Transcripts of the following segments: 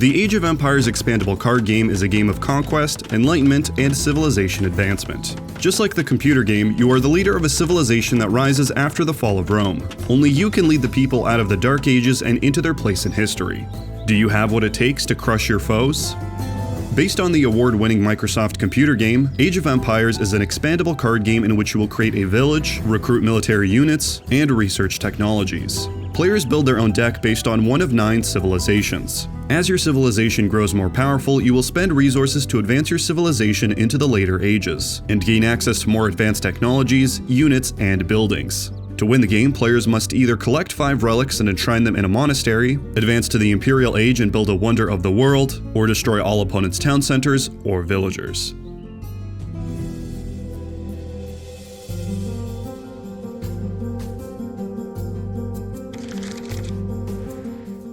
The Age of Empires expandable card game is a game of conquest, enlightenment, and civilization advancement. Just like the computer game, you are the leader of a civilization that rises after the fall of Rome. Only you can lead the people out of the Dark Ages and into their place in history. Do you have what it takes to crush your foes? Based on the award-winning Microsoft computer game, Age of Empires is an expandable card game in which you will create a village, recruit military units, and research technologies. Players build their own deck based on one of 9 civilizations. As your civilization grows more powerful, you will spend resources to advance your civilization into the later ages, and gain access to more advanced technologies, units, and buildings. To win the game, players must either collect 5 relics and enshrine them in a monastery, advance to the Imperial Age and build a wonder of the world, or destroy all opponents' town centers or villagers.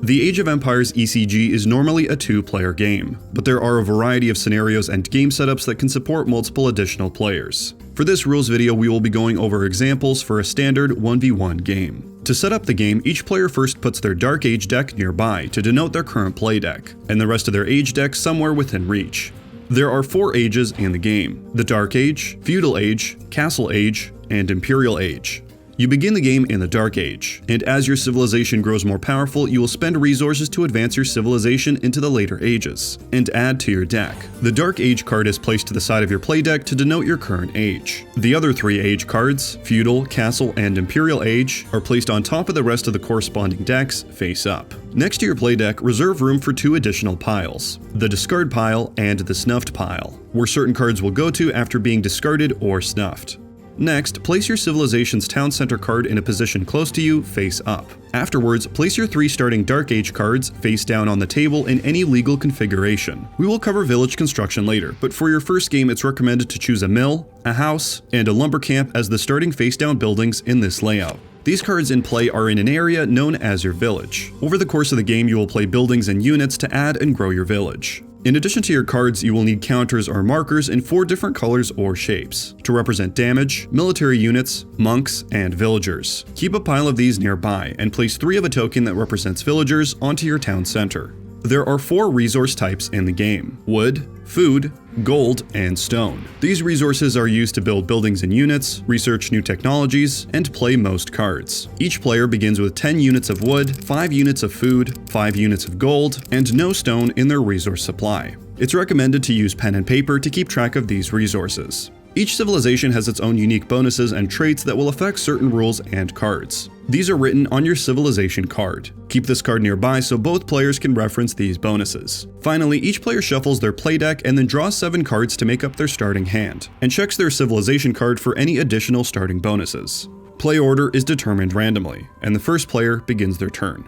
The Age of Empires ECG is normally a 2-player game, but there are a variety of scenarios and game setups that can support multiple additional players. For this rules video, we will be going over examples for a standard 1v1 game. To set up the game, each player first puts their Dark Age deck nearby to denote their current play deck, and the rest of their Age deck somewhere within reach. There are 4 ages in the game: the Dark Age, Feudal Age, Castle Age, and Imperial Age. You begin the game in the Dark Age, and as your civilization grows more powerful, you will spend resources to advance your civilization into the later ages, and add to your deck. The Dark Age card is placed to the side of your play deck to denote your current age. The other 3 age cards, Feudal, Castle, and Imperial Age, are placed on top of the rest of the corresponding decks, face up. Next to your play deck, reserve room for 2 additional piles: the Discard pile and the Snuffed pile, where certain cards will go to after being discarded or snuffed. Next, place your civilization's town center card in a position close to you, face up. Afterwards, place your 3 starting Dark Age cards face down on the table in any legal configuration. We will cover village construction later, but for your first game it's recommended to choose a mill, a house, and a lumber camp as the starting face down buildings in this layout. These cards in play are in an area known as your village. Over the course of the game, you will play buildings and units to add and grow your village. In addition to your cards, you will need counters or markers in 4 different colors or shapes to represent damage, military units, monks, and villagers. Keep a pile of these nearby and place 3 of a token that represents villagers onto your town center. There are 4 resource types in the game: wood, food, gold, and stone. These resources are used to build buildings and units, research new technologies, and play most cards. Each player begins with 10 units of wood, 5 units of food, 5 units of gold, and no stone in their resource supply. It's recommended to use pen and paper to keep track of these resources. Each civilization has its own unique bonuses and traits that will affect certain rules and cards. These are written on your civilization card. Keep this card nearby so both players can reference these bonuses. Finally, each player shuffles their play deck and then draws 7 cards to make up their starting hand, and checks their civilization card for any additional starting bonuses. Play order is determined randomly, and the first player begins their turn.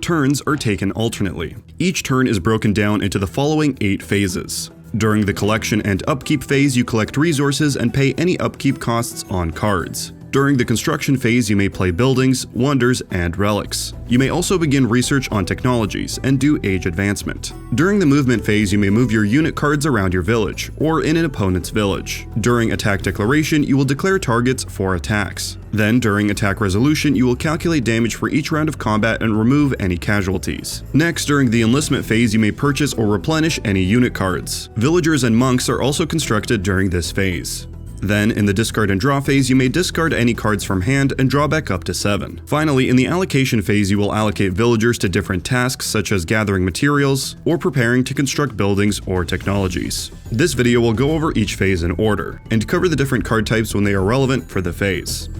Turns are taken alternately. Each turn is broken down into the following 8 phases. During the collection and upkeep phase, you collect resources and pay any upkeep costs on cards. During the construction phase, you may play buildings, wonders, and relics. You may also begin research on technologies and do age advancement. During the movement phase, you may move your unit cards around your village, or in an opponent's village. During attack declaration, you will declare targets for attacks. Then, during attack resolution, you will calculate damage for each round of combat and remove any casualties. Next, during the enlistment phase, you may purchase or replenish any unit cards. Villagers and monks are also constructed during this phase. Then, in the discard and draw phase, you may discard any cards from hand and draw back up to 7. Finally, in the allocation phase, you will allocate villagers to different tasks such as gathering materials or preparing to construct buildings or technologies. This video will go over each phase in order, and cover the different card types when they are relevant for the phase.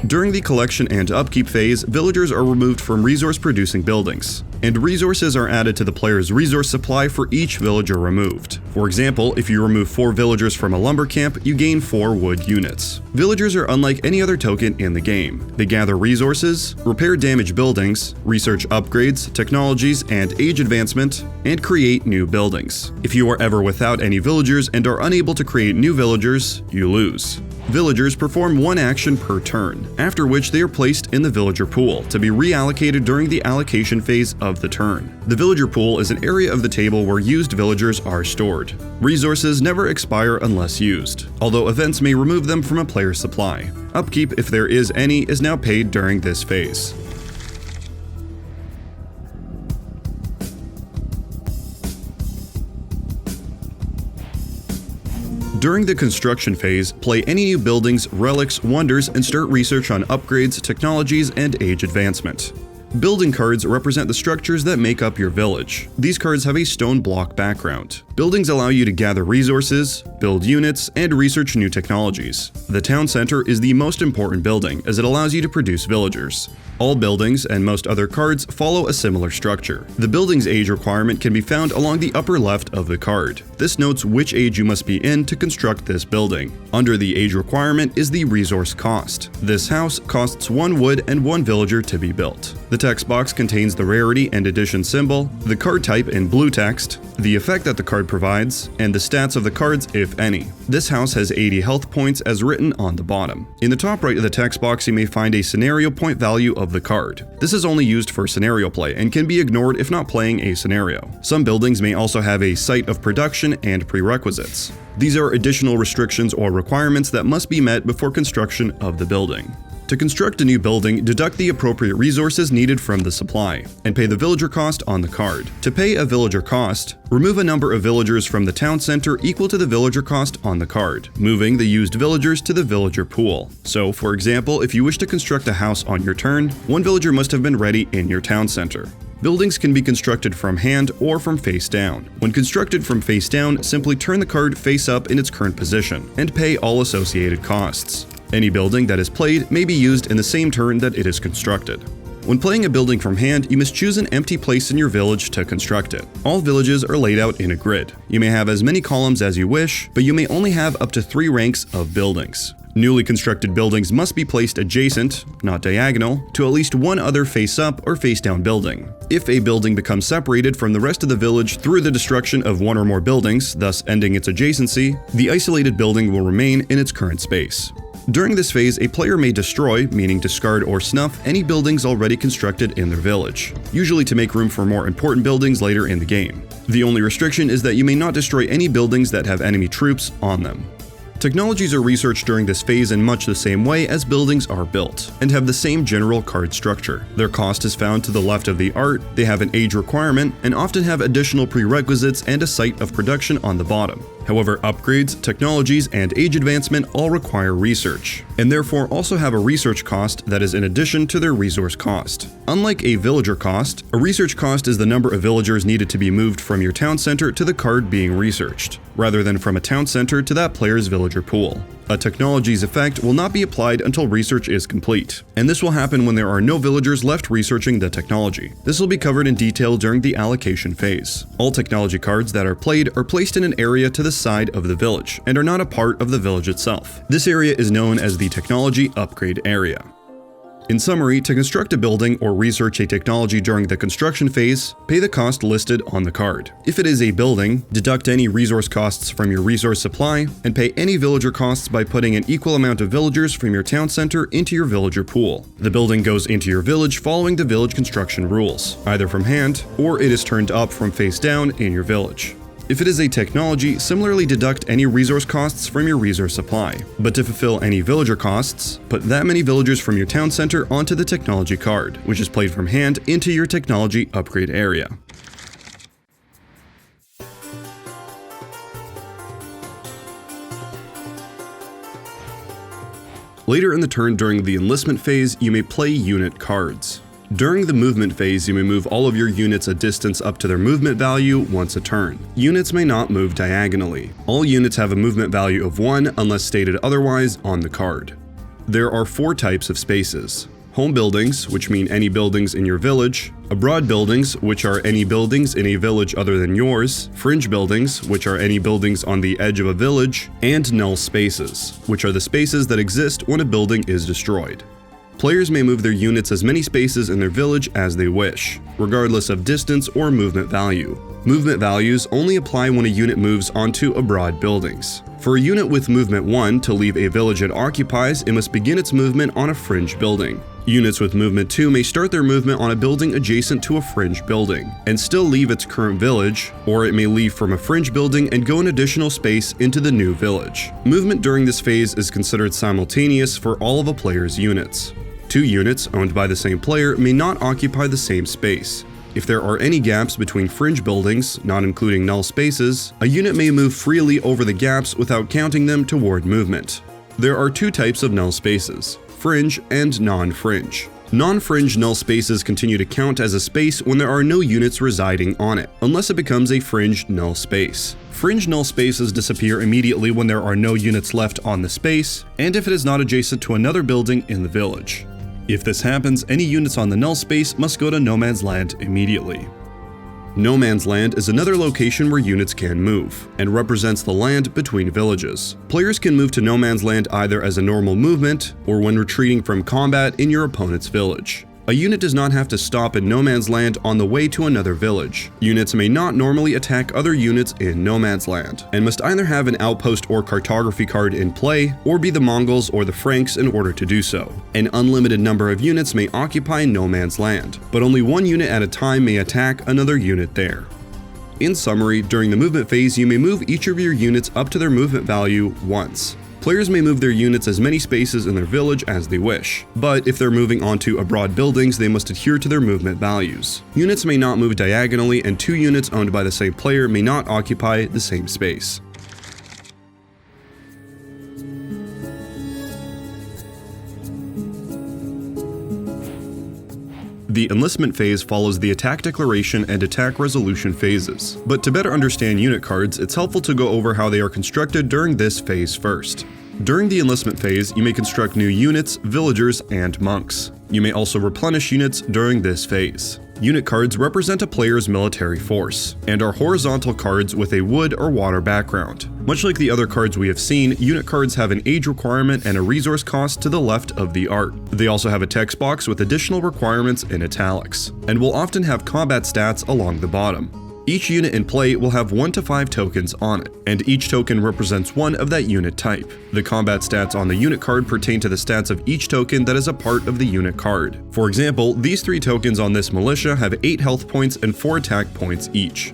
During the collection and upkeep phase, villagers are removed from resource-producing buildings, and resources are added to the player's resource supply for each villager removed. For example, if you remove 4 villagers from a lumber camp, you gain 4 wood units. Villagers are unlike any other token in the game. They gather resources, repair damaged buildings, research upgrades, technologies, and age advancement, and create new buildings. If you are ever without any villagers and are unable to create new villagers, you lose. Villagers perform one action per turn, after which they are placed in the villager pool to be reallocated during the allocation phase of the turn. The villager pool is an area of the table where used villagers are stored. Resources never expire unless used, although events may remove them from a player's supply. Upkeep, if there is any, is now paid during this phase. During the construction phase, play any new buildings, relics, wonders, and start research on upgrades, technologies, and age advancement. Building cards represent the structures that make up your village. These cards have a stone block background. Buildings allow you to gather resources, build units, and research new technologies. The town center is the most important building as it allows you to produce villagers. All buildings and most other cards follow a similar structure. The building's age requirement can be found along the upper left of the card. This notes which age you must be in to construct this building. Under the age requirement is the resource cost. This house costs 1 wood and 1 villager to be built. The text box contains the rarity and edition symbol, the card type in blue text, the effect that the card provides, and the stats of the cards if any. This house has 80 health points as written on the bottom. In the top right of the text box you may find a scenario point value of the card. This is only used for scenario play and can be ignored if not playing a scenario. Some buildings may also have a site of production and prerequisites. These are additional restrictions or requirements that must be met before construction of the building. To construct a new building, deduct the appropriate resources needed from the supply, and pay the villager cost on the card. To pay a villager cost, remove a number of villagers from the town center equal to the villager cost on the card, moving the used villagers to the villager pool. So, for example, if you wish to construct a house on your turn, 1 villager must have been ready in your town center. Buildings can be constructed from hand or from face down. When constructed from face down, simply turn the card face up in its current position, and pay all associated costs. Any building that is played may be used in the same turn that it is constructed. When playing a building from hand, you must choose an empty place in your village to construct it. All villages are laid out in a grid. You may have as many columns as you wish, but you may only have up to 3 ranks of buildings. Newly constructed buildings must be placed adjacent, not diagonal, to at least one other face-up or face-down building. If a building becomes separated from the rest of the village through the destruction of one or more buildings, thus ending its adjacency, the isolated building will remain in its current space. During this phase, a player may destroy, meaning discard or snuff, any buildings already constructed in their village, usually to make room for more important buildings later in the game. The only restriction is that you may not destroy any buildings that have enemy troops on them. Technologies are researched during this phase in much the same way as buildings are built, and have the same general card structure. Their cost is found to the left of the art, they have an age requirement, and often have additional prerequisites and a site of production on the bottom. However, upgrades, technologies, and age advancement all require research, and therefore also have a research cost that is in addition to their resource cost. Unlike a villager cost, a research cost is the number of villagers needed to be moved from your town center to the card being researched, rather than from a town center to that player's villager pool. A technology's effect will not be applied until research is complete, and this will happen when there are no villagers left researching the technology. This will be covered in detail during the allocation phase. All technology cards that are played are placed in an area to the side of the village, and are not a part of the village itself. This area is known as the technology upgrade area. In summary, to construct a building or research a technology during the construction phase, pay the cost listed on the card. If it is a building, deduct any resource costs from your resource supply, and pay any villager costs by putting an equal amount of villagers from your town center into your villager pool. The building goes into your village following the village construction rules, either from hand, or it is turned up from face down in your village. If it is a technology, similarly deduct any resource costs from your resource supply. But to fulfill any villager costs, put that many villagers from your town center onto the technology card, which is played from hand into your technology upgrade area. Later in the turn during the enlistment phase, you may play unit cards. During the movement phase, you may move all of your units a distance up to their movement value once a turn. Units may not move diagonally. All units have a movement value of 1 unless stated otherwise on the card. There are 4 types of spaces. Home buildings, which mean any buildings in your village. Abroad buildings, which are any buildings in a village other than yours. Fringe buildings, which are any buildings on the edge of a village. And null spaces, which are the spaces that exist when a building is destroyed. Players may move their units as many spaces in their village as they wish, regardless of distance or movement value. Movement values only apply when a unit moves onto abroad buildings. For a unit with movement 1 to leave a village it occupies, it must begin its movement on a fringe building. Units with movement 2 may start their movement on a building adjacent to a fringe building, and still leave its current village, or it may leave from a fringe building and go an additional space into the new village. Movement during this phase is considered simultaneous for all of a player's units. 2 units owned by the same player may not occupy the same space. If there are any gaps between fringe buildings, not including null spaces, a unit may move freely over the gaps without counting them toward movement. There are 2 types of null spaces: fringe and non-fringe. Non-fringe null spaces continue to count as a space when there are no units residing on it, unless it becomes a fringe null space. Fringe null spaces disappear immediately when there are no units left on the space, and if it is not adjacent to another building in the village. If this happens, any units on the null space must go to No Man's Land immediately. No Man's Land is another location where units can move, and represents the land between villages. Players can move to No Man's Land either as a normal movement, or when retreating from combat in your opponent's village. A unit does not have to stop in No Man's Land on the way to another village. Units may not normally attack other units in No Man's Land, and must either have an outpost or cartography card in play, or be the Mongols or the Franks in order to do so. An unlimited number of units may occupy No Man's Land, but only one unit at a time may attack another unit there. In summary, during the movement phase, you may move each of your units up to their movement value once. Players may move their units as many spaces in their village as they wish, but if they're moving onto abroad buildings, they must adhere to their movement values. Units may not move diagonally, and 2 units owned by the same player may not occupy the same space. The Enlistment Phase follows the Attack Declaration and Attack Resolution phases, but to better understand unit cards, it's helpful to go over how they are constructed during this phase first. During the Enlistment Phase, you may construct new units, villagers, and monks. You may also replenish units during this phase. Unit cards represent a player's military force, and are horizontal cards with a wood or water background. Much like the other cards we have seen, unit cards have an age requirement and a resource cost to the left of the art. They also have a text box with additional requirements in italics, and will often have combat stats along the bottom. Each unit in play will have 1 to 5 tokens on it, and each token represents one of that unit type. The combat stats on the unit card pertain to the stats of each token that is a part of the unit card. For example, these 3 tokens on this militia have 8 health points and 4 attack points each.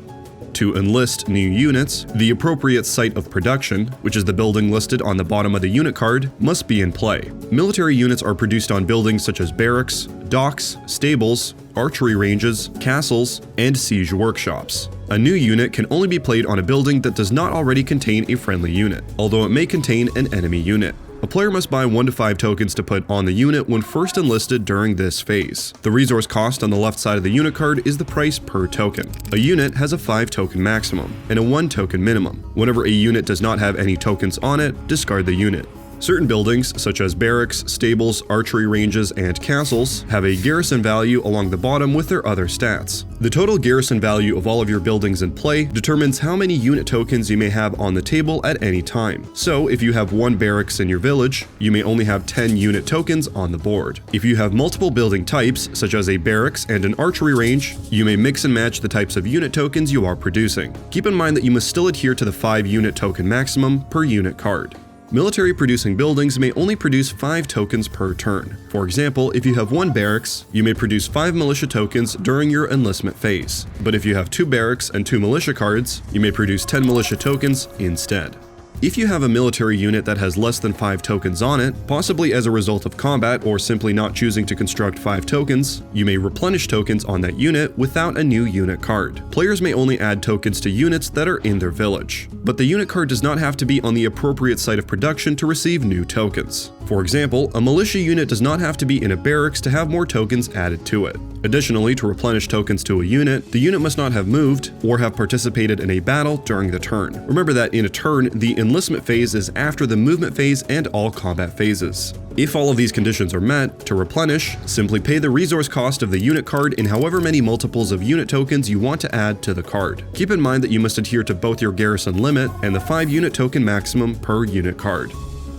To enlist new units, the appropriate site of production, which is the building listed on the bottom of the unit card, must be in play. Military units are produced on buildings such as barracks, docks, stables, archery ranges, castles, and siege workshops. A new unit can only be played on a building that does not already contain a friendly unit, although it may contain an enemy unit. A player must buy 1 to 5 tokens to put on the unit when first enlisted during this phase. The resource cost on the left side of the unit card is the price per token. A unit has a 5 token maximum and a 1 token minimum. Whenever a unit does not have any tokens on it, discard the unit. Certain buildings, such as barracks, stables, archery ranges, and castles, have a garrison value along the bottom with their other stats. The total garrison value of all of your buildings in play determines how many unit tokens you may have on the table at any time. So if you have 1 barracks in your village, you may only have 10 unit tokens on the board. If you have multiple building types, such as a barracks and an archery range, you may mix and match the types of unit tokens you are producing. Keep in mind that you must still adhere to the 5 unit token maximum per unit card. Military producing buildings may only produce 5 tokens per turn. For example, if you have 1 barracks, you may produce 5 militia tokens during your enlistment phase. But if you have 2 barracks and 2 militia cards, you may produce 10 militia tokens instead. If you have a military unit that has less than 5 tokens on it, possibly as a result of combat or simply not choosing to construct 5 tokens, you may replenish tokens on that unit without a new unit card. Players may only add tokens to units that are in their village, but the unit card does not have to be on the appropriate site of production to receive new tokens. For example, a militia unit does not have to be in a barracks to have more tokens added to it. Additionally, to replenish tokens to a unit, the unit must not have moved or have participated in a battle during the turn. Remember that in a turn, the enlistment phase is after the movement phase and all combat phases. If all of these conditions are met, to replenish, simply pay the resource cost of the unit card in however many multiples of unit tokens you want to add to the card. Keep in mind that you must adhere to both your garrison limit and the 5 unit token maximum per unit card.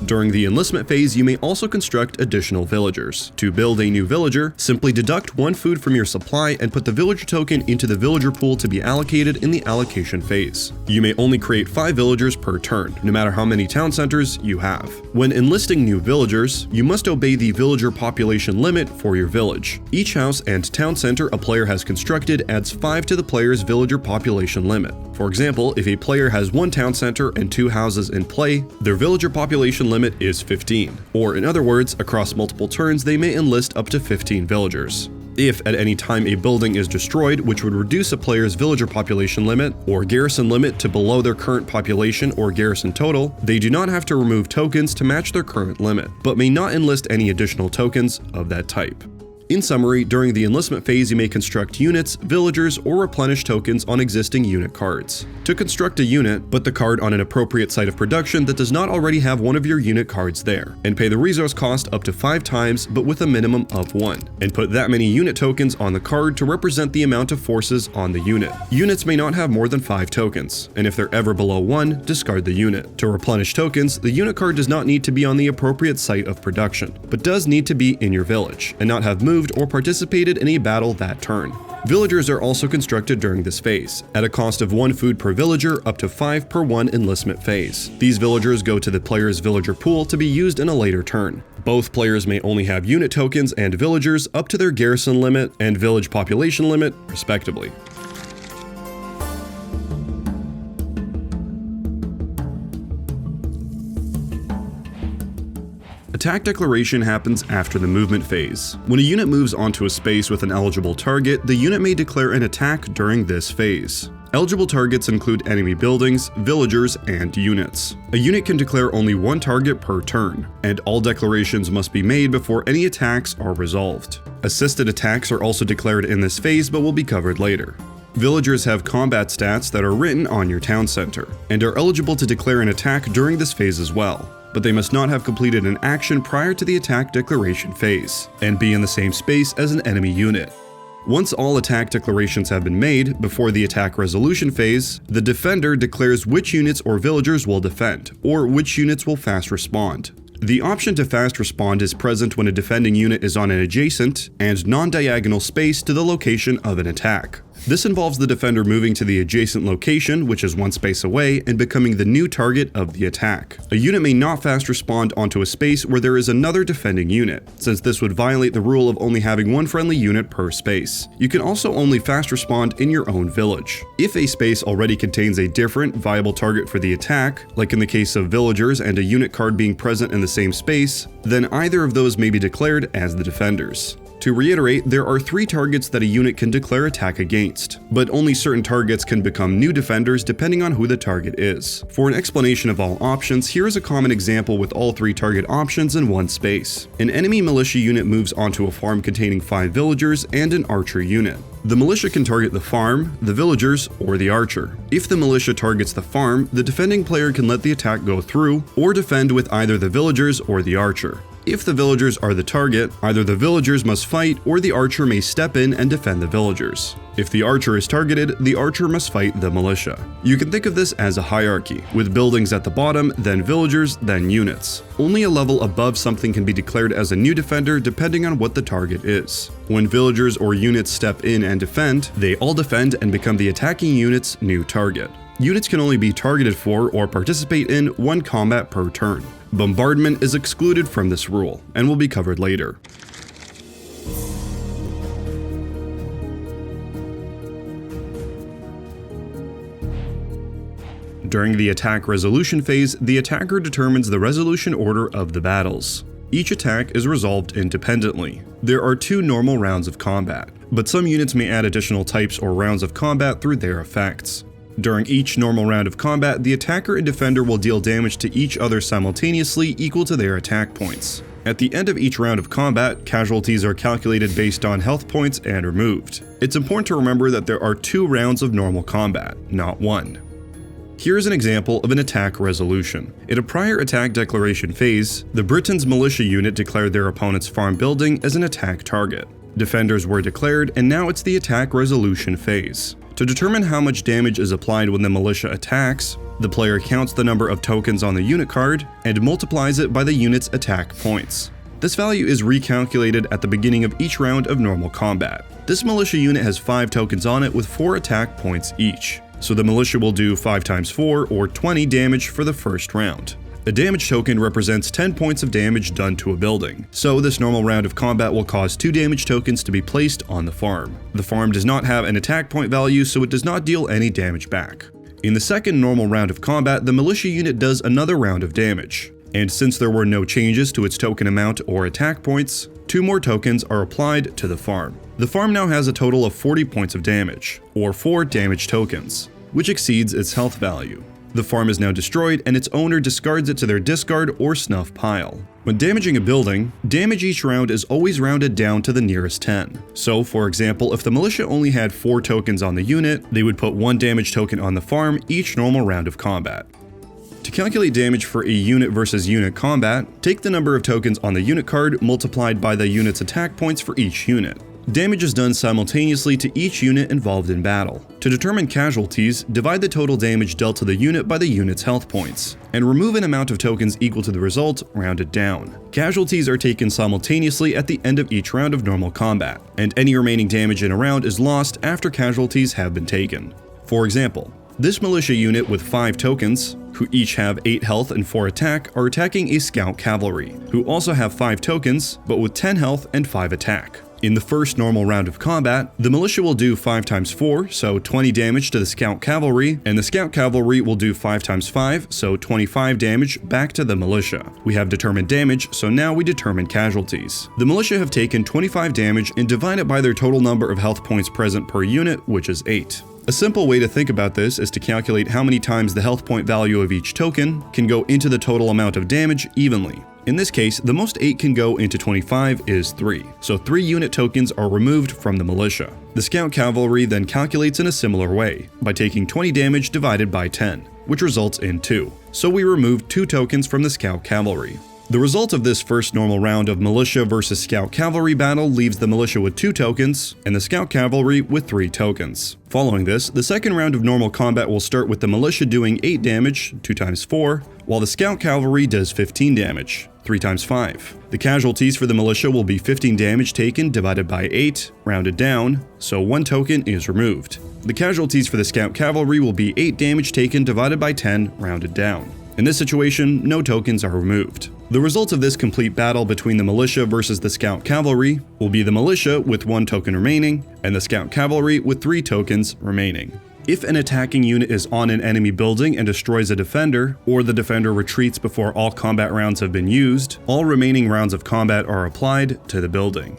During the Enlistment Phase, you may also construct additional villagers. To build a new villager, simply deduct 1 food from your supply and put the villager token into the villager pool to be allocated in the Allocation Phase. You may only create 5 villagers per turn, no matter how many town centers you have. When enlisting new villagers, you must obey the villager population limit for your village. Each house and town center a player has constructed adds 5 to the player's villager population limit. For example, if a player has 1 town center and 2 houses in play, their villager population limit is 15. Or in other words, across multiple turns they may enlist up to 15 villagers. If at any time a building is destroyed, which would reduce a player's villager population limit or garrison limit to below their current population or garrison total, they do not have to remove tokens to match their current limit, but may not enlist any additional tokens of that type. In summary, during the Enlistment Phase you may construct units, villagers, or replenish tokens on existing unit cards. To construct a unit, put the card on an appropriate site of production that does not already have one of your unit cards there, and pay the resource cost up to 5 times but with a minimum of 1, and put that many unit tokens on the card to represent the amount of forces on the unit. Units may not have more than 5 tokens, and if they're ever below 1, discard the unit. To replenish tokens, the unit card does not need to be on the appropriate site of production, but does need to be in your village, and not have moved or participated in a battle that turn. Villagers are also constructed during this phase, at a cost of 1 food per villager up to 5 per 1 enlistment phase. These villagers go to the player's villager pool to be used in a later turn. Both players may only have unit tokens and villagers up to their garrison limit and village population limit, respectively. Attack declaration happens after the movement phase. When a unit moves onto a space with an eligible target, the unit may declare an attack during this phase. Eligible targets include enemy buildings, villagers, and units. A unit can declare only 1 target per turn, and all declarations must be made before any attacks are resolved. Assisted attacks are also declared in this phase but will be covered later. Villagers have combat stats that are written on your town center, and are eligible to declare an attack during this phase as well, but they must not have completed an action prior to the attack declaration phase, and be in the same space as an enemy unit. Once all attack declarations have been made, before the attack resolution phase, the defender declares which units or villagers will defend, or which units will fast respond. The option to fast respond is present when a defending unit is on an adjacent and non-diagonal space to the location of an attack. This involves the defender moving to the adjacent location, which is 1 space away, and becoming the new target of the attack. A unit may not fast respond onto a space where there is another defending unit, since this would violate the rule of only having 1 friendly unit per space. You can also only fast respond in your own village. If a space already contains a different, viable target for the attack, like in the case of villagers and a unit card being present in the same space, then either of those may be declared as the defenders. To reiterate, there are 3 targets that a unit can declare attack against, but only certain targets can become new defenders depending on who the target is. For an explanation of all options, here is a common example with all 3 target options in 1 space. An enemy militia unit moves onto a farm containing 5 villagers and an archer unit. The militia can target the farm, the villagers, or the archer. If the militia targets the farm, the defending player can let the attack go through, or defend with either the villagers or the archer. If the villagers are the target, either the villagers must fight or the archer may step in and defend the villagers. If the archer is targeted, the archer must fight the militia. You can think of this as a hierarchy, with buildings at the bottom, then villagers, then units. Only a level above something can be declared as a new defender depending on what the target is. When villagers or units step in and defend, they all defend and become the attacking unit's new target. Units can only be targeted for or participate in 1 combat per turn. Bombardment is excluded from this rule, and will be covered later. During the attack resolution phase, the attacker determines the resolution order of the battles. Each attack is resolved independently. There are 2 normal rounds of combat, but some units may add additional types or rounds of combat through their effects. During each normal round of combat, the attacker and defender will deal damage to each other simultaneously equal to their attack points. At the end of each round of combat, casualties are calculated based on health points and removed. It's important to remember that there are 2 rounds of normal combat, not 1. Here is an example of an attack resolution. In a prior attack declaration phase, the Britain's militia unit declared their opponent's farm building as an attack target. Defenders were declared, and now it's the attack resolution phase. To determine how much damage is applied when the militia attacks, The player counts the number of tokens on the unit card and multiplies it by the unit's attack points. This value is recalculated at the beginning of each round of normal combat. This militia unit has 5 tokens on it with 4 attack points each, so the militia will do 5 times 4 or 20 damage for the first round. A damage token represents 10 points of damage done to a building, so this normal round of combat will cause 2 damage tokens to be placed on the farm. The farm does not have an attack point value, so it does not deal any damage back. In the second normal round of combat, the militia unit does another round of damage. And since there were no changes to its token amount or attack points, 2 more tokens are applied to the farm. The farm now has a total of 40 points of damage, or 4 damage tokens, which exceeds its health value. The farm is now destroyed and its owner discards it to their discard or snuff pile. When damaging a building, damage each round is always rounded down to the nearest 10. So, for example, if the militia only had 4 tokens on the unit, they would put 1 damage token on the farm each normal round of combat. To calculate damage for a unit versus unit combat, take the number of tokens on the unit card multiplied by the unit's attack points for each unit. Damage is done simultaneously to each unit involved in battle. To determine casualties, divide the total damage dealt to the unit by the unit's health points, and remove an amount of tokens equal to the result, rounded down. Casualties are taken simultaneously at the end of each round of normal combat, and any remaining damage in a round is lost after casualties have been taken. For example, this militia unit with 5 tokens, who each have 8 health and 4 attack, are attacking a scout cavalry, who also have 5 tokens, but with 10 health and 5 attack. In the first normal round of combat, the militia will do 5 times 4, so 20 damage to the scout cavalry, and the scout cavalry will do 5 times 5, so 25 damage back to the militia. We have determined damage, so now we determine casualties. The militia have taken 25 damage and divide it by their total number of health points present per unit, which is 8. A simple way to think about this is to calculate how many times the health point value of each token can go into the total amount of damage evenly. In this case, the most 8 can go into 25 is 3, so 3 unit tokens are removed from the militia. The scout cavalry then calculates in a similar way, by taking 20 damage divided by 10, which results in 2. So we remove 2 tokens from the scout cavalry. The result of this first normal round of militia versus scout cavalry battle leaves the militia with 2 tokens and the scout cavalry with 3 tokens. Following this, the second round of normal combat will start with the militia doing 8 damage, 2 times 4, while the scout cavalry does 15 damage, 3 times 5. The casualties for the militia will be 15 damage taken divided by 8, rounded down, so 1 token is removed. The casualties for the scout cavalry will be 8 damage taken divided by 10, rounded down. In this situation, no tokens are removed. The result of this complete battle between the militia versus the scout cavalry will be the militia with 1 token remaining, and the scout cavalry with 3 tokens remaining. If an attacking unit is on an enemy building and destroys a defender, or the defender retreats before all combat rounds have been used, all remaining rounds of combat are applied to the building.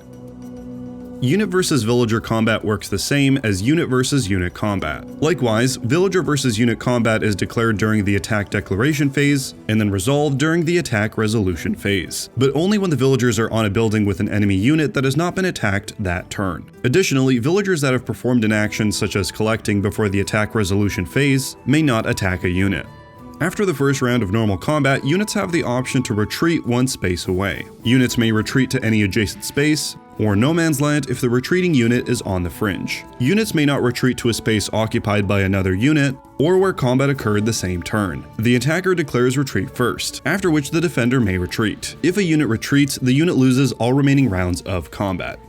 Unit versus villager combat works the same as unit versus unit combat. Likewise, villager versus unit combat is declared during the attack declaration phase, and then resolved during the attack resolution phase, but only when the villagers are on a building with an enemy unit that has not been attacked that turn. Additionally, villagers that have performed an action such as collecting before the attack resolution phase may not attack a unit. After the first round of normal combat, units have the option to retreat 1 space away. Units may retreat to any adjacent space, or no man's land if the retreating unit is on the fringe. Units may not retreat to a space occupied by another unit, or where combat occurred the same turn. The attacker declares retreat first, after which the defender may retreat. If a unit retreats, the unit loses all remaining rounds of combat.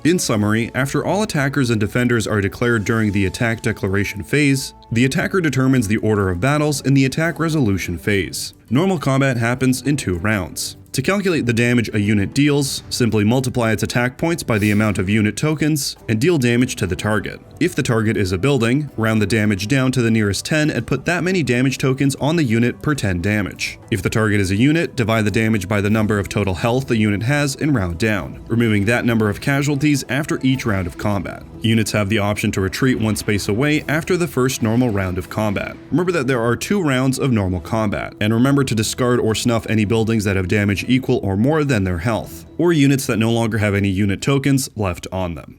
In summary, after all attackers and defenders are declared during the attack declaration phase, the attacker determines the order of battles in the attack resolution phase. Normal combat happens in 2 rounds. To calculate the damage a unit deals, simply multiply its attack points by the amount of unit tokens and deal damage to the target. If the target is a building, round the damage down to the nearest 10 and put that many damage tokens on the unit per 10 damage. If the target is a unit, divide the damage by the number of total health the unit has and round down, removing that number of casualties after each round of combat. Units have the option to retreat 1 space away after the first normal round of combat. Remember that there are 2 rounds of normal combat, and remember to discard or snuff any buildings that have damage equal or more than their health, or units that no longer have any unit tokens left on them.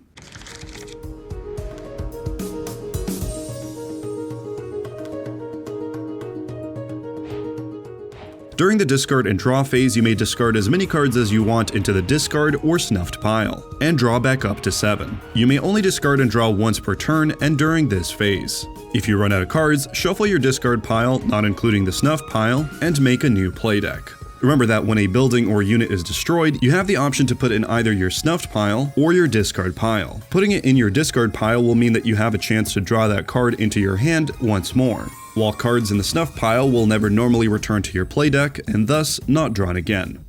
During the discard and draw phase, you may discard as many cards as you want into the discard or snuffed pile, and draw back up to 7. You may only discard and draw once per turn and during this phase. If you run out of cards, shuffle your discard pile, not including the snuffed pile, and make a new play deck. Remember that when a building or unit is destroyed, you have the option to put in either your snuffed pile or your discard pile. Putting it in your discard pile will mean that you have a chance to draw that card into your hand once more, while cards in the snuff pile will never normally return to your play deck and thus not drawn again.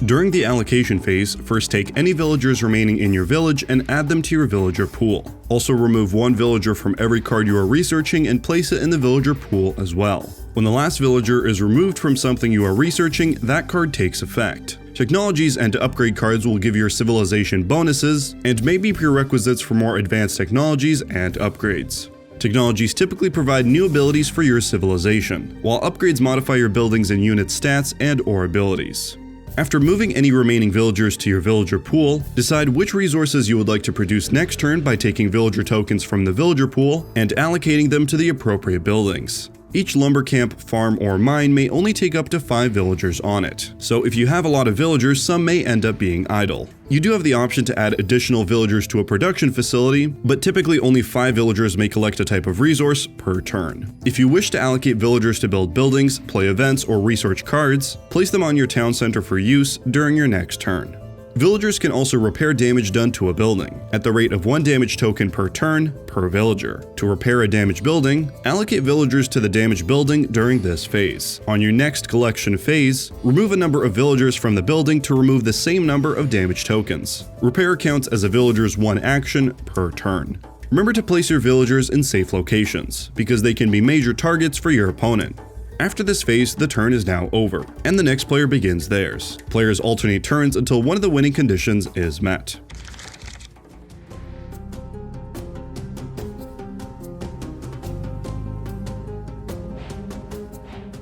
During the allocation phase, first take any villagers remaining in your village and add them to your villager pool. Also remove one villager from every card you are researching and place it in the villager pool as well. When the last villager is removed from something you are researching, that card takes effect. Technologies and upgrade cards will give your civilization bonuses and may be prerequisites for more advanced technologies and upgrades. Technologies typically provide new abilities for your civilization, while upgrades modify your buildings and units' stats and/or abilities. After moving any remaining villagers to your villager pool, decide which resources you would like to produce next turn by taking villager tokens from the villager pool and allocating them to the appropriate buildings. Each lumber camp, farm, or mine may only take up to 5 villagers on it, so if you have a lot of villagers, some may end up being idle. You do have the option to add additional villagers to a production facility, but typically only 5 villagers may collect a type of resource per turn. If you wish to allocate villagers to build buildings, play events, or research cards, place them on your town center for use during your next turn. Villagers can also repair damage done to a building, at the rate of 1 damage token per turn per villager. To repair a damaged building, allocate villagers to the damaged building during this phase. On your next collection phase, remove a number of villagers from the building to remove the same number of damage tokens. Repair counts as a villager's 1 action per turn. Remember to place your villagers in safe locations, because they can be major targets for your opponent. After this phase, the turn is now over, and the next player begins theirs. Players alternate turns until one of the winning conditions is met.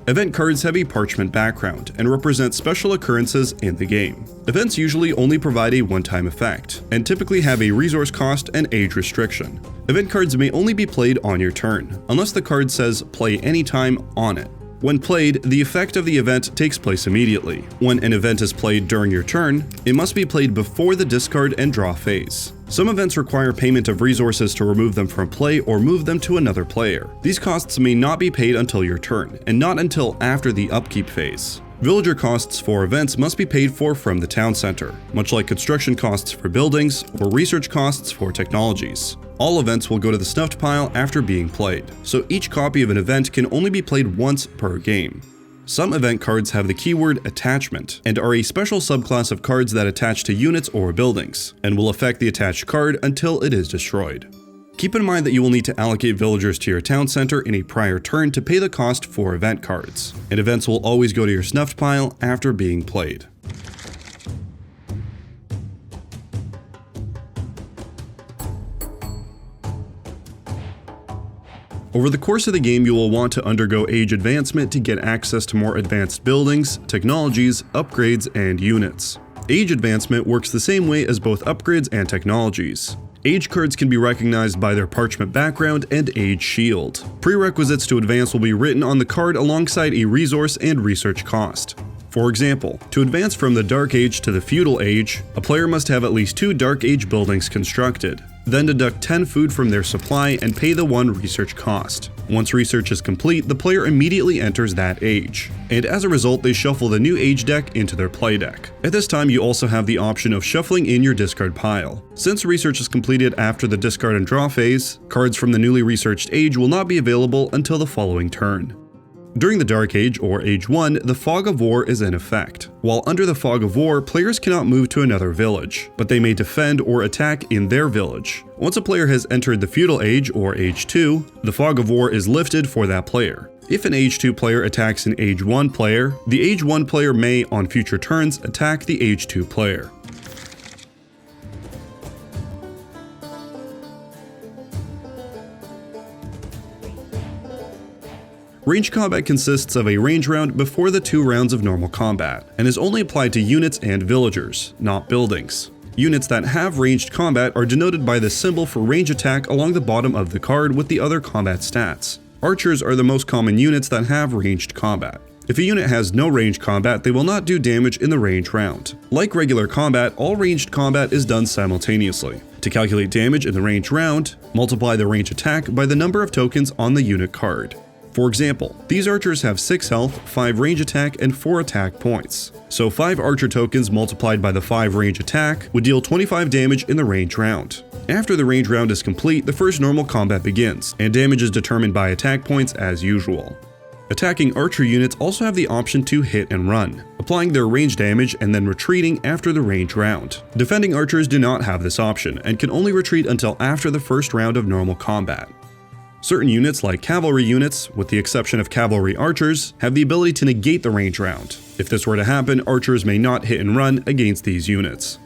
Event cards have a parchment background and represent special occurrences in the game. Events usually only provide a one-time effect, and typically have a resource cost and age restriction. Event cards may only be played on your turn, unless the card says play anytime on it. When played, the effect of the event takes place immediately. When an event is played during your turn, it must be played before the discard and draw phase. Some events require payment of resources to remove them from play or move them to another player. These costs may not be paid until your turn, and not until after the upkeep phase. Villager costs for events must be paid for from the town center, much like construction costs for buildings or research costs for technologies. All events will go to the snuffed pile after being played, so each copy of an event can only be played once per game. Some event cards have the keyword attachment and are a special subclass of cards that attach to units or buildings, and will affect the attached card until it is destroyed. Keep in mind that you will need to allocate villagers to your town center in a prior turn to pay the cost for event cards, and events will always go to your snuffed pile after being played. Over the course of the game, you will want to undergo age advancement to get access to more advanced buildings, technologies, upgrades, and units. Age advancement works the same way as both upgrades and technologies. Age cards can be recognized by their parchment background and age shield. Prerequisites to advance will be written on the card alongside a resource and research cost. For example, to advance from the Dark Age to the Feudal Age, a player must have at least 2 Dark Age buildings constructed. Then deduct 10 food from their supply and pay the 1 research cost. Once research is complete, the player immediately enters that age, and as a result they shuffle the new age deck into their play deck. At this time you also have the option of shuffling in your discard pile. Since research is completed after the discard and draw phase, cards from the newly researched age will not be available until the following turn. During the Dark Age, or Age 1, the Fog of War is in effect. While under the Fog of War, players cannot move to another village, but they may defend or attack in their village. Once a player has entered the Feudal Age, or Age 2, the Fog of War is lifted for that player. If an Age 2 player attacks an Age 1 player, the Age 1 player may, on future turns, attack the Age 2 player. Range combat consists of a range round before the 2 rounds of normal combat, and is only applied to units and villagers, not buildings. Units that have ranged combat are denoted by the symbol for range attack along the bottom of the card with the other combat stats. Archers are the most common units that have ranged combat. If a unit has no ranged combat, they will not do damage in the range round. Like regular combat, all ranged combat is done simultaneously. To calculate damage in the range round, multiply the range attack by the number of tokens on the unit card. For example, these archers have 6 health, 5 range attack, and 4 attack points. So 5 archer tokens multiplied by the 5 range attack would deal 25 damage in the range round. After the range round is complete, the first normal combat begins, and damage is determined by attack points as usual. Attacking archer units also have the option to hit and run, applying their range damage and then retreating after the range round. Defending archers do not have this option, and can only retreat until after the first round of normal combat. Certain units, like cavalry units, with the exception of cavalry archers, have the ability to negate the range round. If this were to happen, archers may not hit and run against these units.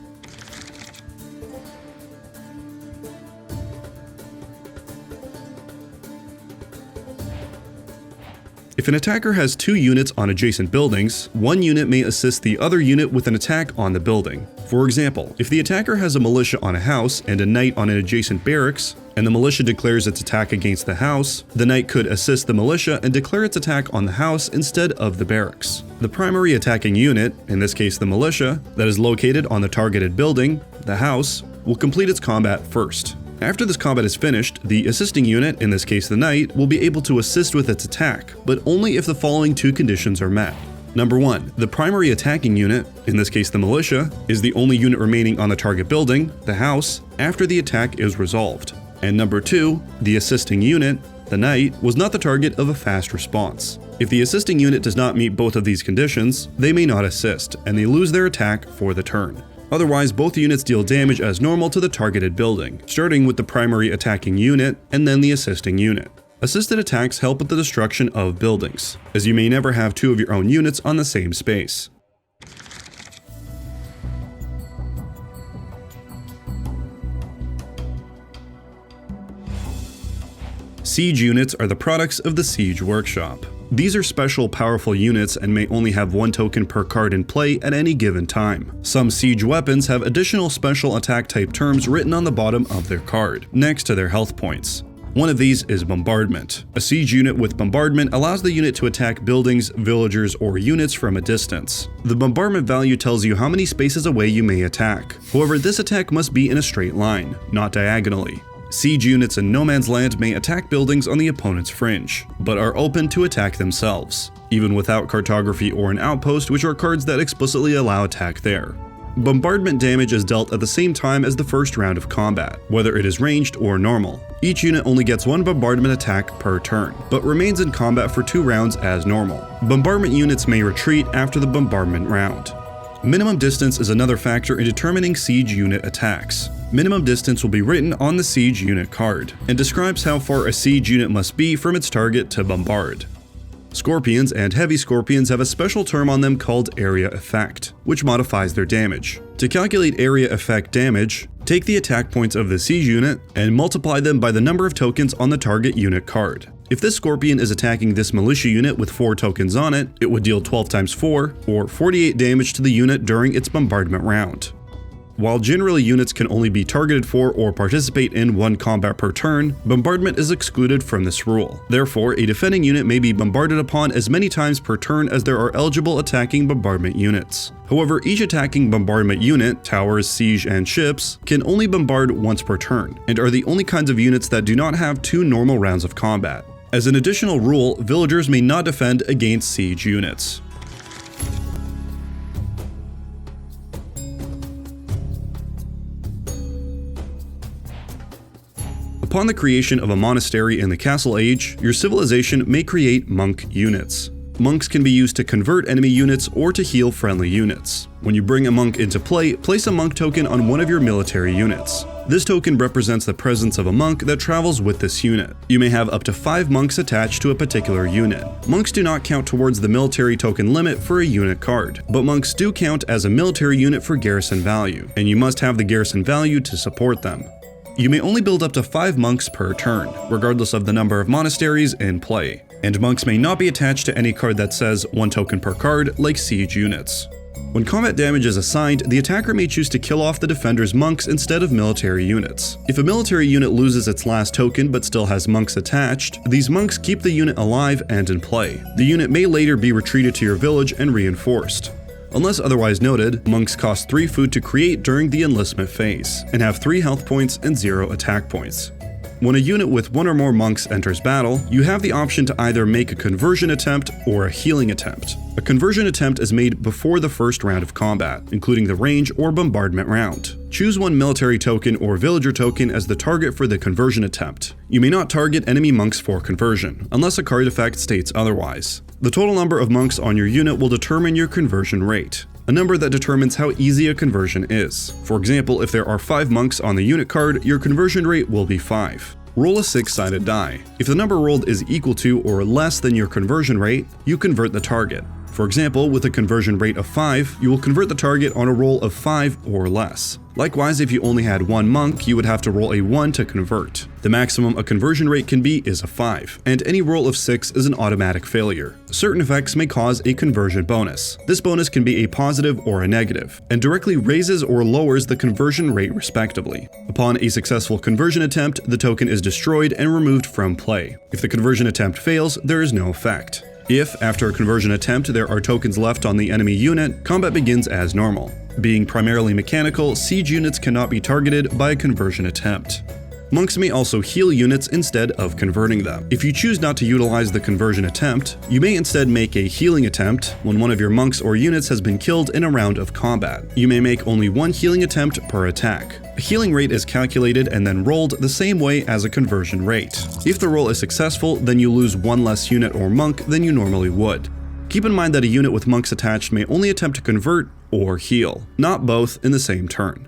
If an attacker has 2 units on adjacent buildings, one unit may assist the other unit with an attack on the building. For example, if the attacker has a militia on a house and a knight on an adjacent barracks, and the militia declares its attack against the house, the knight could assist the militia and declare its attack on the house instead of the barracks. The primary attacking unit, in this case the militia, that is located on the targeted building, the house, will complete its combat first. After this combat is finished, the assisting unit, in this case the knight, will be able to assist with its attack, but only if the following 2 conditions are met. Number 1, the primary attacking unit, in this case the militia, is the only unit remaining on the target building, the house, after the attack is resolved. And number 2, the assisting unit, the knight, was not the target of a fast response. If the assisting unit does not meet both of these conditions, they may not assist, and they lose their attack for the turn. Otherwise, both units deal damage as normal to the targeted building, starting with the primary attacking unit and then the assisting unit. Assisted attacks help with the destruction of buildings, as you may never have 2 of your own units on the same space. Siege units are the products of the Siege Workshop. These are special, powerful units and may only have 1 token per card in play at any given time. Some siege weapons have additional special attack type terms written on the bottom of their card, next to their health points. One of these is Bombardment. A siege unit with Bombardment allows the unit to attack buildings, villagers, or units from a distance. The bombardment value tells you how many spaces away you may attack. However, this attack must be in a straight line, not diagonally. Siege units in No Man's Land may attack buildings on the opponent's fringe, but are open to attack themselves, even without cartography or an outpost, which are cards that explicitly allow attack there. Bombardment damage is dealt at the same time as the first round of combat, whether it is ranged or normal. Each unit only gets 1 bombardment attack per turn, but remains in combat for 2 rounds as normal. Bombardment units may retreat after the bombardment round. Minimum distance is another factor in determining siege unit attacks. Minimum distance will be written on the siege unit card, and describes how far a siege unit must be from its target to bombard. Scorpions and heavy scorpions have a special term on them called area effect, which modifies their damage. To calculate area effect damage, take the attack points of the siege unit and multiply them by the number of tokens on the target unit card. If this scorpion is attacking this militia unit with 4 tokens on it, it would deal 12 times 4, or 48 damage to the unit during its bombardment round. While generally units can only be targeted for or participate in 1 combat per turn, bombardment is excluded from this rule. Therefore, a defending unit may be bombarded upon as many times per turn as there are eligible attacking bombardment units. However, each attacking bombardment unit, towers, siege, and ships, can only bombard once per turn, and are the only kinds of units that do not have 2 normal rounds of combat. As an additional rule, villagers may not defend against siege units. Upon the creation of a monastery in the Castle Age, your civilization may create monk units. Monks can be used to convert enemy units or to heal friendly units. When you bring a monk into play, place a monk token on one of your military units. This token represents the presence of a monk that travels with this unit. You may have up to 5 monks attached to a particular unit. Monks do not count towards the military token limit for a unit card, but monks do count as a military unit for garrison value, and you must have the garrison value to support them. You may only build up to 5 monks per turn, regardless of the number of monasteries in play, and monks may not be attached to any card that says 1 token per card like siege units. When combat damage is assigned, the attacker may choose to kill off the defender's monks instead of military units. If a military unit loses its last token but still has monks attached, these monks keep the unit alive and in play. The unit may later be retreated to your village and reinforced. Unless otherwise noted, monks cost 3 food to create during the Enlistment Phase, and have 3 health points and 0 attack points. When a unit with 1 or more monks enters battle, you have the option to either make a conversion attempt or a healing attempt. A conversion attempt is made before the first round of combat, including the range or bombardment round. Choose one military token or villager token as the target for the conversion attempt. You may not target enemy monks for conversion, unless a card effect states otherwise. The total number of monks on your unit will determine your conversion rate, a number that determines how easy a conversion is. For example, if there are 5 monks on the unit card, your conversion rate will be 5. Roll a 6-sided die. If the number rolled is equal to or less than your conversion rate, you convert the target. For example, with a conversion rate of 5, you will convert the target on a roll of 5 or less. Likewise, if you only had 1 monk, you would have to roll a 1 to convert. The maximum a conversion rate can be is a 5, and any roll of 6 is an automatic failure. Certain effects may cause a conversion bonus. This bonus can be a positive or a negative, and directly raises or lowers the conversion rate respectively. Upon a successful conversion attempt, the token is destroyed and removed from play. If the conversion attempt fails, there is no effect. If, after a conversion attempt, there are tokens left on the enemy unit, combat begins as normal. Being primarily mechanical, siege units cannot be targeted by a conversion attempt. Monks may also heal units instead of converting them. If you choose not to utilize the conversion attempt, you may instead make a healing attempt when one of your monks or units has been killed in a round of combat. You may make only 1 healing attempt per attack. A healing rate is calculated and then rolled the same way as a conversion rate. If the roll is successful, then you lose 1 less unit or monk than you normally would. Keep in mind that a unit with monks attached may only attempt to convert or heal, not both in the same turn.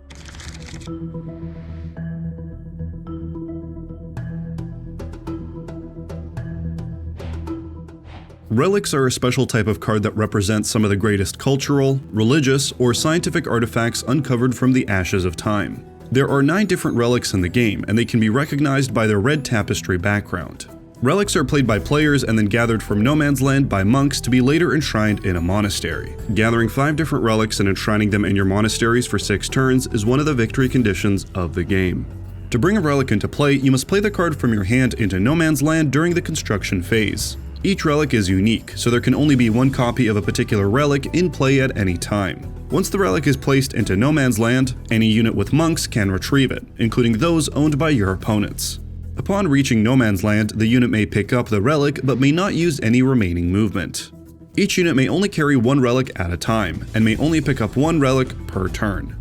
Relics are a special type of card that represents some of the greatest cultural, religious, or scientific artifacts uncovered from the ashes of time. There are 9 different relics in the game, and they can be recognized by their red tapestry background. Relics are played by players and then gathered from no man's land by monks to be later enshrined in a monastery. Gathering 5 different relics and enshrining them in your monasteries for 6 turns is one of the victory conditions of the game. To bring a relic into play, you must play the card from your hand into no man's land during the construction phase. Each relic is unique, so there can only be 1 copy of a particular relic in play at any time. Once the relic is placed into no man's land, any unit with monks can retrieve it, including those owned by your opponents. Upon reaching no man's land, the unit may pick up the relic but may not use any remaining movement. Each unit may only carry 1 relic at a time, and may only pick up 1 relic per turn.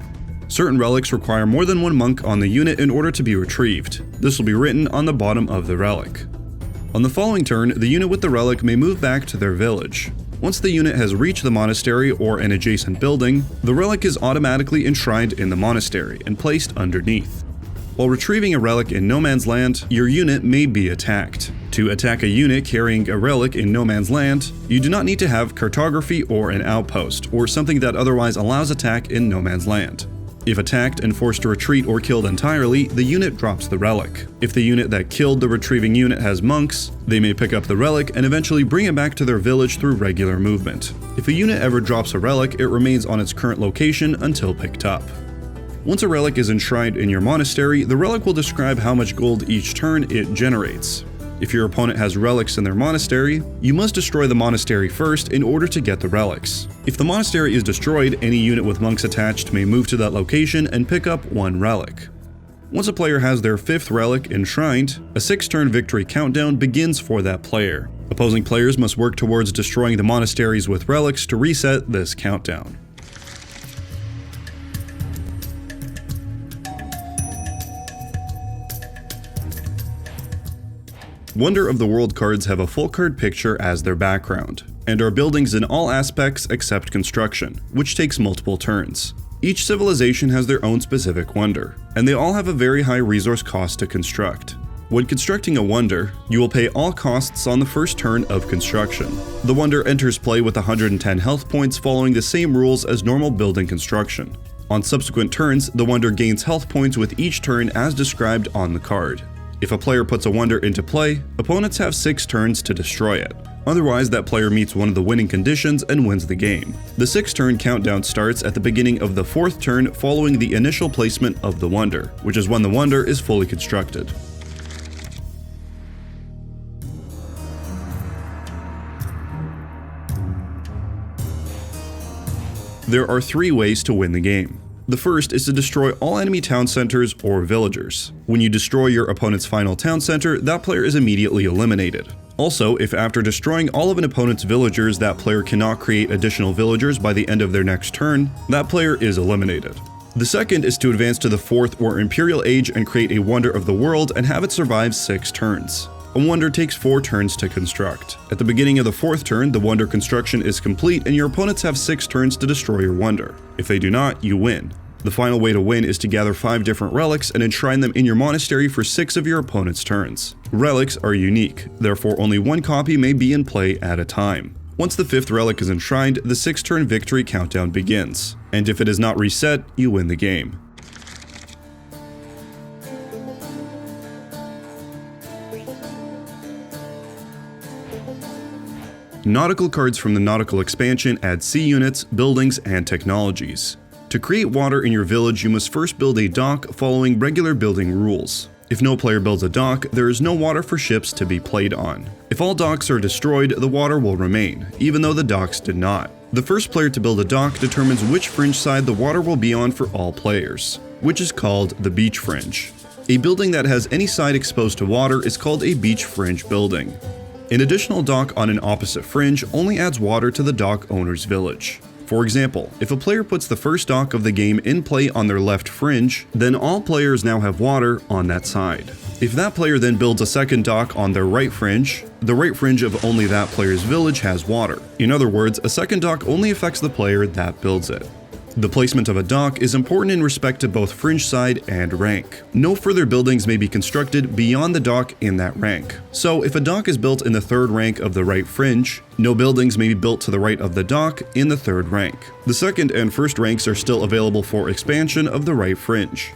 Certain relics require more than 1 monk on the unit in order to be retrieved. This will be written on the bottom of the relic. On the following turn, the unit with the relic may move back to their village. Once the unit has reached the monastery or an adjacent building, the relic is automatically enshrined in the monastery and placed underneath. While retrieving a relic in no man's land, your unit may be attacked. To attack a unit carrying a relic in no man's land, you do not need to have cartography or an outpost, or something that otherwise allows attack in no man's land. If attacked and forced to retreat or killed entirely, the unit drops the relic. If the unit that killed the retrieving unit has monks, they may pick up the relic and eventually bring it back to their village through regular movement. If a unit ever drops a relic, it remains on its current location until picked up. Once a relic is enshrined in your monastery, the relic will describe how much gold each turn it generates. If your opponent has relics in their monastery, you must destroy the monastery first in order to get the relics. If the monastery is destroyed, any unit with monks attached may move to that location and pick up 1 relic. Once a player has their 5th relic enshrined, a 6-turn victory countdown begins for that player. Opposing players must work towards destroying the monasteries with relics to reset this countdown. Wonder of the World cards have a full card picture as their background, and are buildings in all aspects except construction, which takes multiple turns. Each civilization has their own specific wonder, and they all have a very high resource cost to construct. When constructing a wonder, you will pay all costs on the first turn of construction. The wonder enters play with 110 health points following the same rules as normal building construction. On subsequent turns, the wonder gains health points with each turn as described on the card. If a player puts a wonder into play, opponents have 6 turns to destroy it. Otherwise, that player meets one of the winning conditions and wins the game. The 6-turn countdown starts at the beginning of the 4th turn following the initial placement of the wonder, which is when the wonder is fully constructed. There are 3 ways to win the game. The first is to destroy all enemy town centers or villagers. When you destroy your opponent's final town center, that player is immediately eliminated. Also, if after destroying all of an opponent's villagers, that player cannot create additional villagers by the end of their next turn, that player is eliminated. The second is to advance to the 4th or Imperial Age and create a Wonder of the World and have it survive 6 turns. A wonder takes 4 turns to construct. At the beginning of the 4th turn, the wonder construction is complete and your opponents have 6 turns to destroy your wonder. If they do not, you win. The final way to win is to gather 5 different relics and enshrine them in your monastery for 6 of your opponent's turns. Relics are unique, therefore only 1 copy may be in play at a time. Once the 5th relic is enshrined, the 6-turn victory countdown begins, and if it is not reset, you win the game. Nautical cards from the Nautical expansion add sea units, buildings, and technologies. To create water in your village, you must first build a dock following regular building rules. If no player builds a dock, there is no water for ships to be played on. If all docks are destroyed, the water will remain, even though the docks did not. The first player to build a dock determines which fringe side the water will be on for all players, which is called the beach fringe. A building that has any side exposed to water is called a beach fringe building. An additional dock on an opposite fringe only adds water to the dock owner's village. For example, if a player puts the first dock of the game in play on their left fringe, then all players now have water on that side. If that player then builds a second dock on their right fringe, the right fringe of only that player's village has water. In other words, a second dock only affects the player that builds it. The placement of a dock is important in respect to both fringe side and rank. No further buildings may be constructed beyond the dock in that rank. So if a dock is built in the 3rd rank of the right fringe, no buildings may be built to the right of the dock in the 3rd rank. The 2nd and 1st ranks are still available for expansion of the right fringe.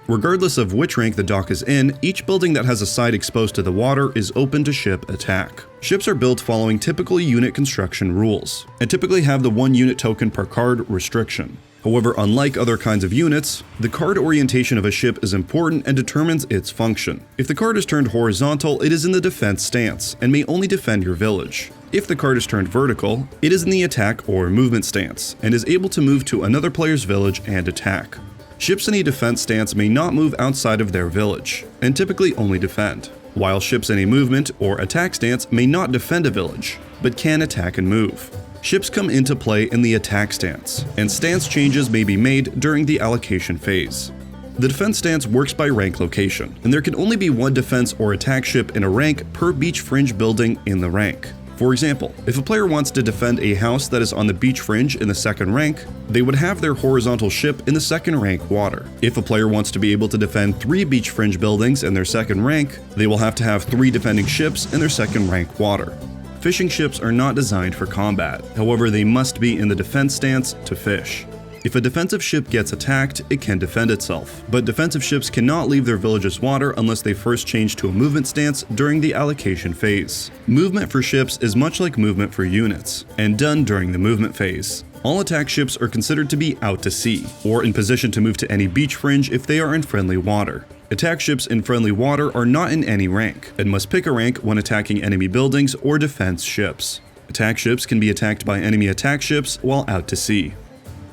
Regardless of which rank the dock is in, each building that has a side exposed to the water is open to ship attack. Ships are built following typical unit construction rules, and typically have the 1 unit token per card restriction. However, unlike other kinds of units, the card orientation of a ship is important and determines its function. If the card is turned horizontal, it is in the defense stance, and may only defend your village. If the card is turned vertical, it is in the attack or movement stance, and is able to move to another player's village and attack. Ships in a defense stance may not move outside of their village, and typically only defend, while ships in a movement or attack stance may not defend a village, but can attack and move. Ships come into play in the attack stance, and stance changes may be made during the allocation phase. The defense stance works by rank location, and there can only be 1 defense or attack ship in a rank per beach fringe building in the rank. For example, if a player wants to defend a house that is on the beach fringe in the 2nd rank, they would have their horizontal ship in the 2nd rank water. If a player wants to be able to defend 3 beach fringe buildings in their 2nd rank, they will have to have 3 defending ships in their 2nd rank water. Fishing ships are not designed for combat, however they must be in the defense stance to fish. If a defensive ship gets attacked, it can defend itself, but defensive ships cannot leave their village's water unless they first change to a movement stance during the allocation phase. Movement for ships is much like movement for units, and done during the movement phase. All attack ships are considered to be out to sea, or in position to move to any beach fringe if they are in friendly water. Attack ships in friendly water are not in any rank, and must pick a rank when attacking enemy buildings or defense ships. Attack ships can be attacked by enemy attack ships while out to sea.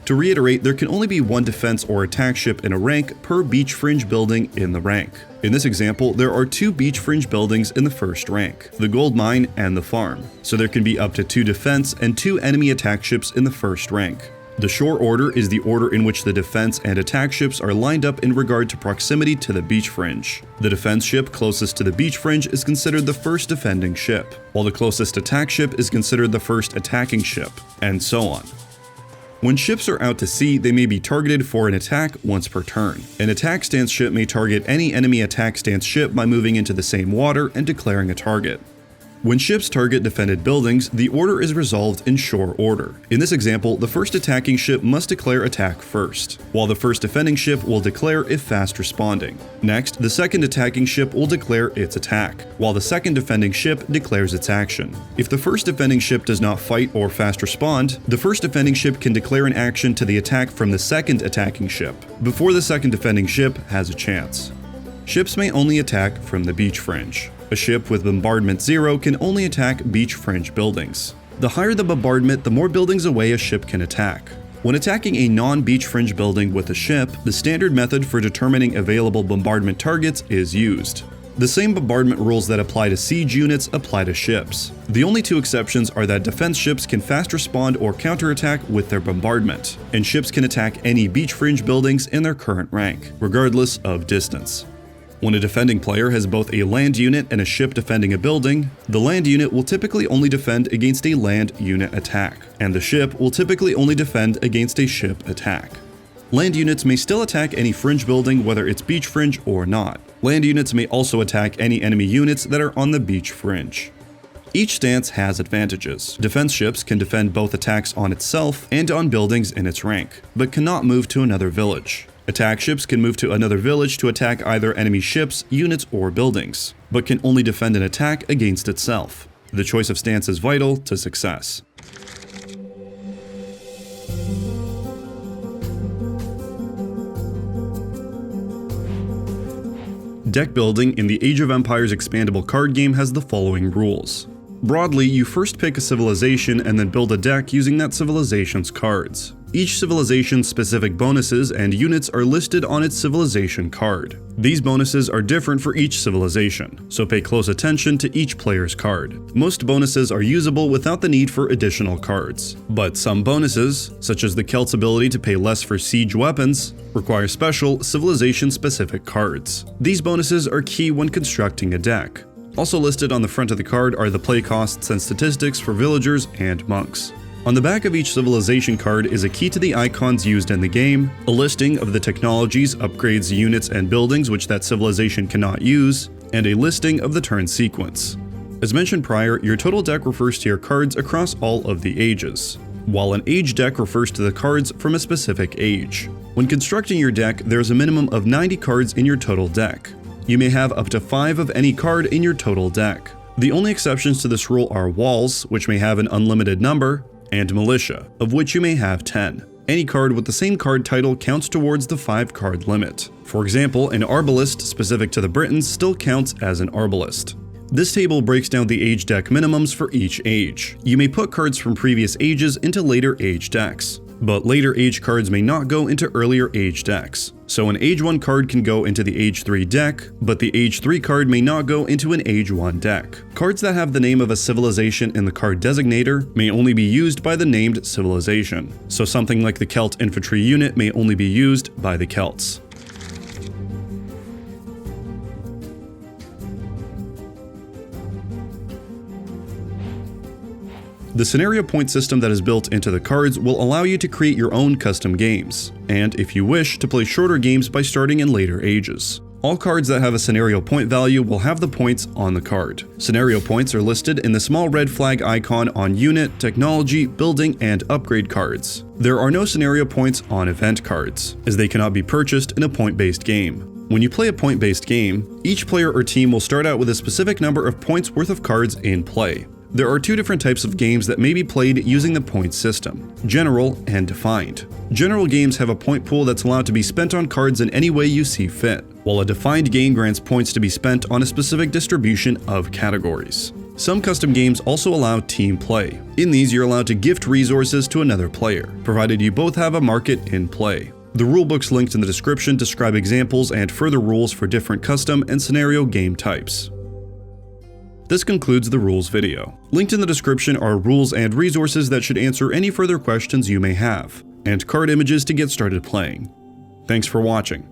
To reiterate, there can only be 1 defense or attack ship in a rank per beach fringe building in the rank. In this example, there are 2 beach fringe buildings in the 1st rank, the gold mine and the farm, so there can be up to 2 defense and 2 enemy attack ships in the 1st rank. The shore order is the order in which the defense and attack ships are lined up in regard to proximity to the beach fringe. The defense ship closest to the beach fringe is considered the first defending ship, while the closest attack ship is considered the first attacking ship, and so on. When ships are out to sea, they may be targeted for an attack once per turn. An attack stance ship may target any enemy attack stance ship by moving into the same water and declaring a target. When ships target defended buildings, the order is resolved in shore order. In this example, the first attacking ship must declare attack first, while the first defending ship will declare if fast responding. Next, the second attacking ship will declare its attack, while the second defending ship declares its action. If the first defending ship does not fight or fast respond, the first defending ship can declare an action to the attack from the second attacking ship, before the second defending ship has a chance. Ships may only attack from the beach fringe. A ship with bombardment 0 can only attack beach fringe buildings. The higher the bombardment, the more buildings away a ship can attack. When attacking a non-beach fringe building with a ship, the standard method for determining available bombardment targets is used. The same bombardment rules that apply to siege units apply to ships. The only two exceptions are that defense ships can fast respond or counterattack with their bombardment, and ships can attack any beach fringe buildings in their current rank, regardless of distance. When a defending player has both a land unit and a ship defending a building, the land unit will typically only defend against a land unit attack, and the ship will typically only defend against a ship attack. Land units may still attack any fringe building whether it's beach fringe or not. Land units may also attack any enemy units that are on the beach fringe. Each stance has advantages. Defense ships can defend both attacks on itself and on buildings in its rank, but cannot move to another village. Attack ships can move to another village to attack either enemy ships, units, or buildings, but can only defend an attack against itself. The choice of stance is vital to success. Deck building in the Age of Empires expandable card game has the following rules. Broadly, you first pick a civilization and then build a deck using that civilization's cards. Each civilization's specific bonuses and units are listed on its civilization card. These bonuses are different for each civilization, so pay close attention to each player's card. Most bonuses are usable without the need for additional cards, but some bonuses, such as the Celt's ability to pay less for siege weapons, require special civilization-specific cards. These bonuses are key when constructing a deck. Also listed on the front of the card are the play costs and statistics for villagers and monks. On the back of each civilization card is a key to the icons used in the game, a listing of the technologies, upgrades, units, and buildings which that civilization cannot use, and a listing of the turn sequence. As mentioned prior, your total deck refers to your cards across all of the ages, while an age deck refers to the cards from a specific age. When constructing your deck, there's a minimum of 90 cards in your total deck. You may have up to 5 of any card in your total deck. The only exceptions to this rule are walls, which may have an unlimited number, and militia, of which you may have 10. Any card with the same card title counts towards the 5-card limit. For example, an arbalist specific to the Britons still counts as an arbalist. This table breaks down the age deck minimums for each age. You may put cards from previous ages into later age decks, but later age cards may not go into earlier age decks. So an age 1 card can go into the age 3 deck, but the age 3 card may not go into an age 1 deck. Cards that have the name of a civilization in the card designator may only be used by the named civilization. So something like the Celt infantry unit may only be used by the Celts. The scenario point system that is built into the cards will allow you to create your own custom games, and if you wish, to play shorter games by starting in later ages. All cards that have a scenario point value will have the points on the card. Scenario points are listed in the small red flag icon on unit, technology, building, and upgrade cards. There are no scenario points on event cards, as they cannot be purchased in a point-based game. When you play a point-based game, each player or team will start out with a specific number of points worth of cards in play. There are two different types of games that may be played using the point system: general and defined. General games have a point pool that's allowed to be spent on cards in any way you see fit, while a defined game grants points to be spent on a specific distribution of categories. Some custom games also allow team play. In these, you're allowed to gift resources to another player, provided you both have a market in play. The rulebooks linked in the description describe examples and further rules for different custom and scenario game types. This concludes the rules video. Linked in the description are rules and resources that should answer any further questions you may have, and card images to get started playing. Thanks for watching.